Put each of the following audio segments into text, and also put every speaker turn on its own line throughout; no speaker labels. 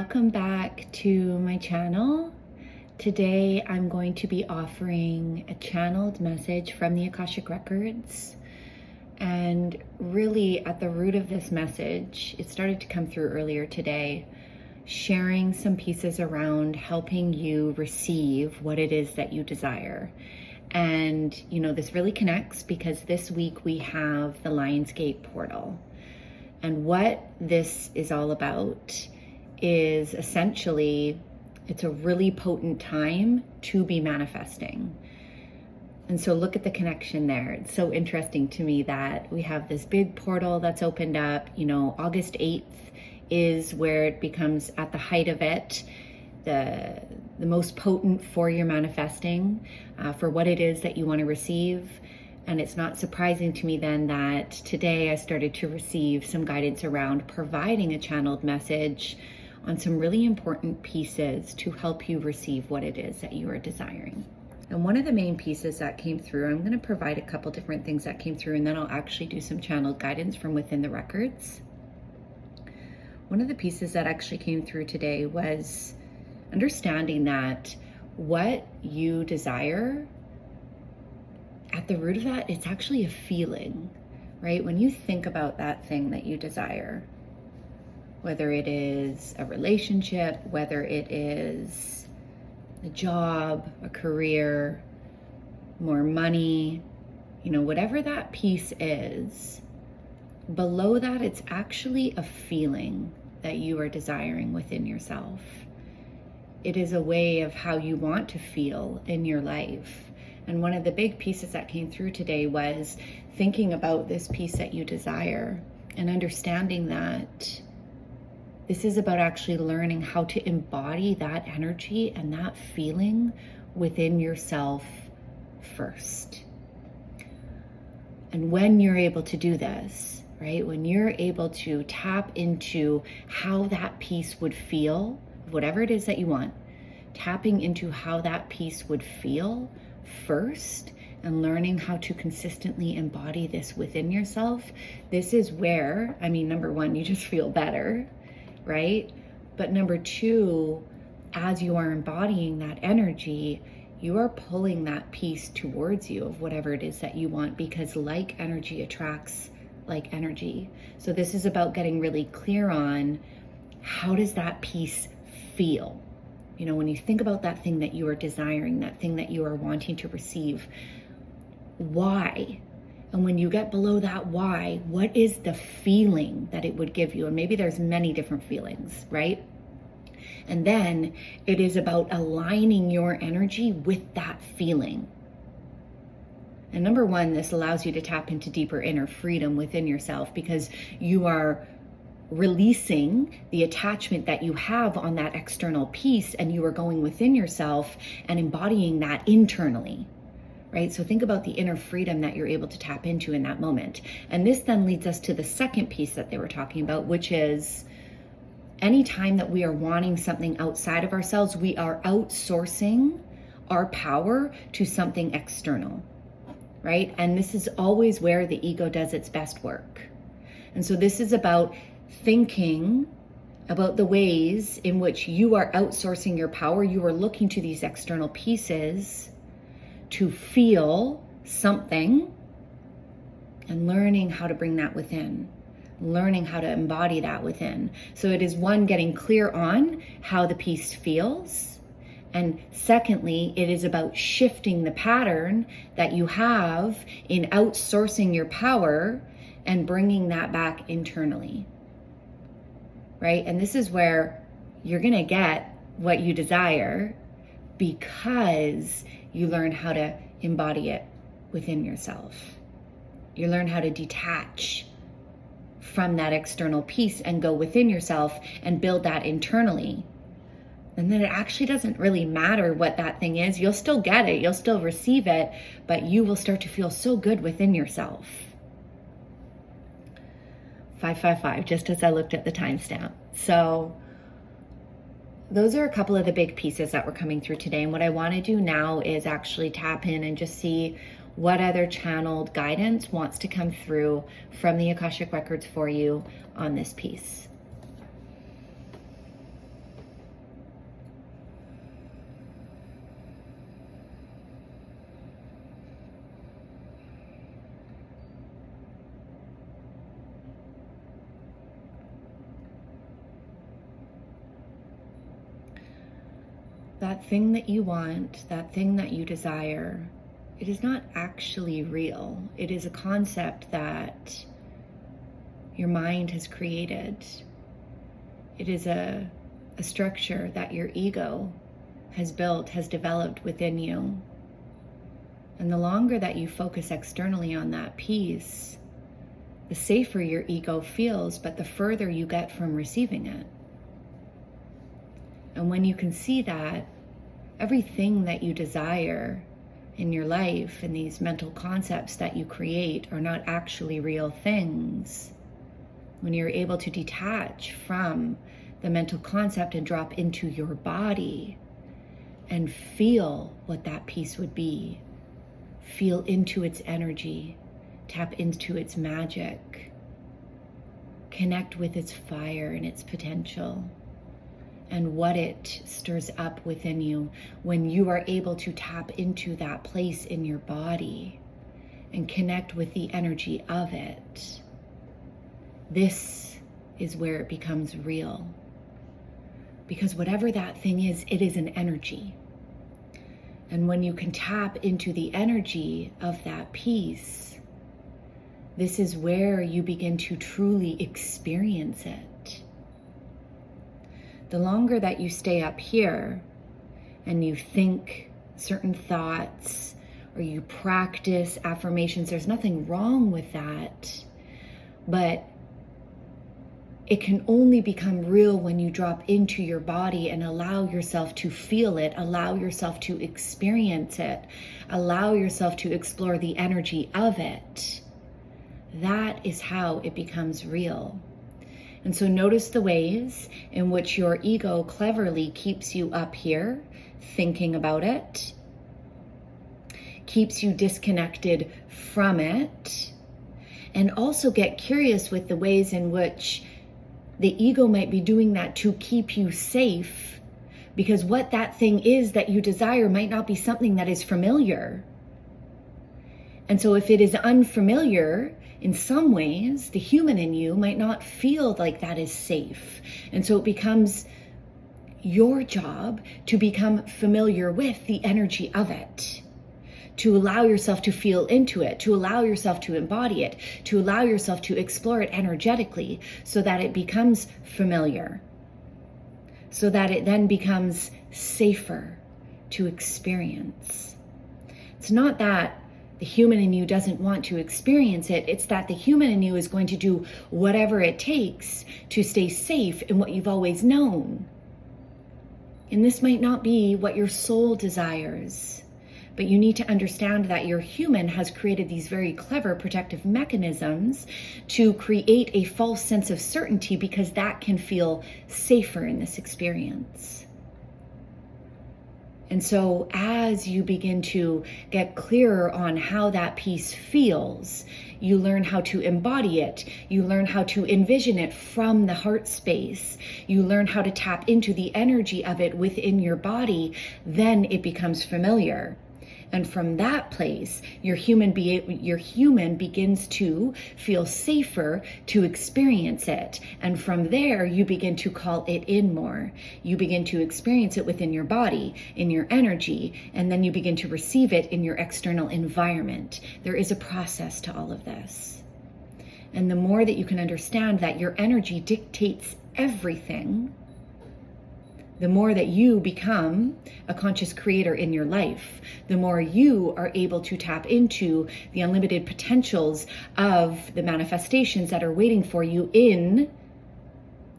Welcome back to my channel. Today I'm going to be offering a channeled message from the Akashic Records. And really at the root of this message, it started to come through earlier today, sharing some pieces around helping you receive what it is that you desire. And you know, this really connects because this week we have the Lionsgate portal. And what this is all about is essentially, it's a really potent time to be manifesting. And so look at the connection there. It's so interesting to me that we have this big portal that's opened up. You know, August 8th is where it becomes at the height of it, the most potent for your manifesting, for what it is that you want to receive. And it's not surprising to me then that today I started to receive some guidance around providing a channeled message on some really important pieces to help you receive what it is that you are desiring. And one of the main pieces that came through, I'm going to provide a couple different things that came through, and then I'll actually do some channeled guidance from within the records. One of the pieces that actually came through today was understanding that what you desire, at the root of that, it's actually a feeling, right? When you think about that thing that you desire, whether it is a relationship, whether it is a job, a career, more money, you know, whatever that piece is, below that, it's actually a feeling that you are desiring within yourself. It is a way of how you want to feel in your life. And one of the big pieces that came through today was thinking about this piece that you desire and understanding that this is about actually learning how to embody that energy and that feeling within yourself first. And when you're able to do this, right, when you're able to tap into how that piece would feel, whatever it is that you want, tapping into how that piece would feel first and learning how to consistently embody this within yourself, this is where, I mean, number one, you just feel better, right? But number two, as you are embodying that energy, you are pulling that piece towards you of whatever it is that you want, because like energy attracts like energy. So this is about getting really clear on how does that piece feel? You know, when you think about that thing that you are desiring, that thing that you are wanting to receive, why? And when you get below that why, what is the feeling that it would give you? And maybe there's many different feelings, right? And then it is about aligning your energy with that feeling. And number one, this allows you to tap into deeper inner freedom within yourself, because you are releasing the attachment that you have on that external piece, and you are going within yourself and embodying that internally, right? So think about the inner freedom that you're able to tap into in that moment. And this then leads us to the second piece that they were talking about, which is anytime that we are wanting something outside of ourselves, we are outsourcing our power to something external, right? And this is always where the ego does its best work. And so this is about thinking about the ways in which you are outsourcing your power. You are looking to these external pieces to feel something and learning how to bring that within, learning how to embody that within. So it is one, getting clear on how the piece feels. And secondly, it is about shifting the pattern that you have in outsourcing your power and bringing that back internally, right? And this is where you're gonna get what you desire because you learn how to embody it within yourself. You learn how to detach from that external piece and go within yourself and build that internally. And then it actually doesn't really matter what that thing is. You'll still get it, you'll still receive it, but you will start to feel so good within yourself. 555, just as I looked at the timestamp. So those are a couple of the big pieces that were coming through today. And what I want to do now is actually tap in and just see what other channeled guidance wants to come through from the Akashic Records for you on this piece. that thing that you want, that thing that you desire, it is not actually real. It is a concept that your mind has created. It is a structure that your ego has built, has developed within you. And the longer that you focus externally on that piece, the safer your ego feels, but the further you get from receiving it. And when you can see that everything that you desire in your life and these mental concepts that you create are not actually real things, when you're able to detach from the mental concept and drop into your body and feel what that piece would be, feel into its energy, tap into its magic, connect with its fire and its potential, and what it stirs up within you when you are able to tap into that place in your body and connect with the energy of it. This is where it becomes real. Because whatever that thing is, it is an energy. And when you can tap into the energy of that piece, this is where you begin to truly experience it. The longer that you stay up here and you think certain thoughts or you practice affirmations, there's nothing wrong with that, but it can only become real when you drop into your body and allow yourself to feel it, allow yourself to experience it, allow yourself to explore the energy of it. That is how it becomes real. And so notice the ways in which your ego cleverly keeps you up here thinking about it, keeps you disconnected from it, and also get curious with the ways in which the ego might be doing that to keep you safe, because what that thing is that you desire might not be something that is familiar. And so if it is unfamiliar, in some ways, the human in you might not feel like that is safe. And so it becomes your job to become familiar with the energy of it, to allow yourself to feel into it, to allow yourself to embody it, to allow yourself to explore it energetically so that it becomes familiar, so that it then becomes safer to experience. It's not that the human in you doesn't want to experience it, it's that the human in you is going to do whatever it takes to stay safe in what you've always known. And this might not be what your soul desires. But you need to understand that your human has created these very clever protective mechanisms to create a false sense of certainty because that can feel safer in this experience. And so as you begin to get clearer on how that piece feels, you learn how to embody it. You learn how to envision it from the heart space. You learn how to tap into the energy of it within your body. Then it becomes familiar. And from that place, your human begins to feel safer to experience it. And from there, you begin to call it in more. You begin to experience it within your body, in your energy, and then you begin to receive it in your external environment. There is a process to all of this. And the more that you can understand that your energy dictates everything, the more that you become a conscious creator in your life, the more you are able to tap into the unlimited potentials of the manifestations that are waiting for you in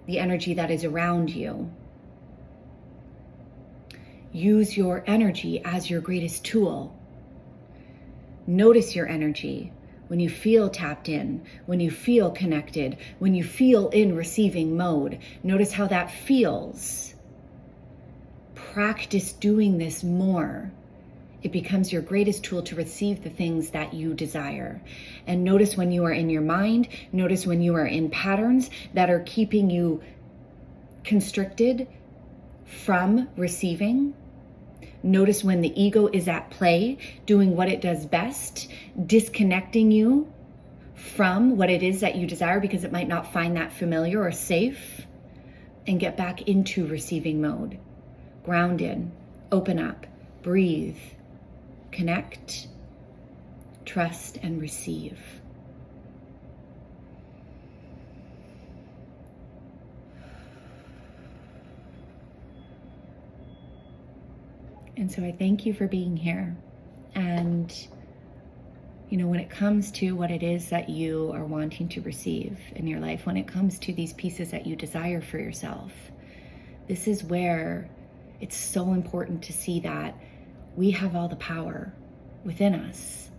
the energy that is around you. Use your energy as your greatest tool. Notice your energy. When you feel tapped in, when you feel connected, when you feel in receiving mode, notice how that feels. Practice doing this more. It becomes your greatest tool to receive the things that you desire. And notice when you are in your mind, notice when you are in patterns that are keeping you constricted from receiving. Notice when the ego is at play, doing what it does best, disconnecting you from what it is that you desire because it might not find that familiar or safe, and get back into receiving mode. Grounded, Open up, breathe, connect, trust, and receive. And so I thank you for being here. And, when it comes to what it is that you are wanting to receive in your life, when it comes to these pieces that you desire for yourself, this is where it's so important to see that we have all the power within us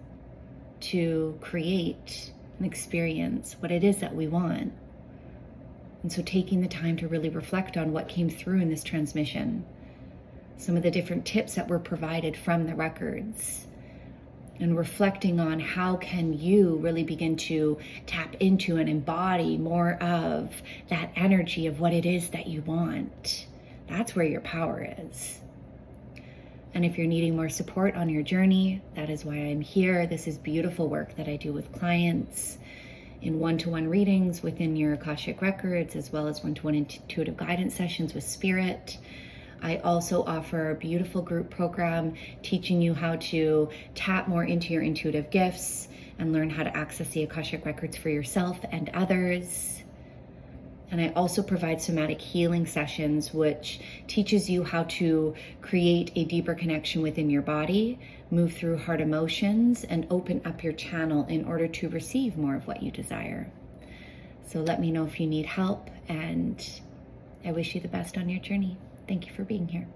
to create and experience what it is that we want. And so taking the time to really reflect on what came through in this transmission, some of the different tips that were provided from the records, and reflecting on how can you really begin to tap into and embody more of that energy of what it is that you want. That's where your power is. And if you're needing more support on your journey, that is why I'm here. This is beautiful work that I do with clients in one-to-one readings within your Akashic Records, as well as one-to-one intuitive guidance sessions with Spirit. I also offer a beautiful group program teaching you how to tap more into your intuitive gifts and learn how to access the Akashic Records for yourself and others. And I also provide somatic healing sessions, which teaches you how to create a deeper connection within your body, move through hard emotions, and open up your channel in order to receive more of what you desire. So let me know if you need help, and I wish you the best on your journey. Thank you for being here.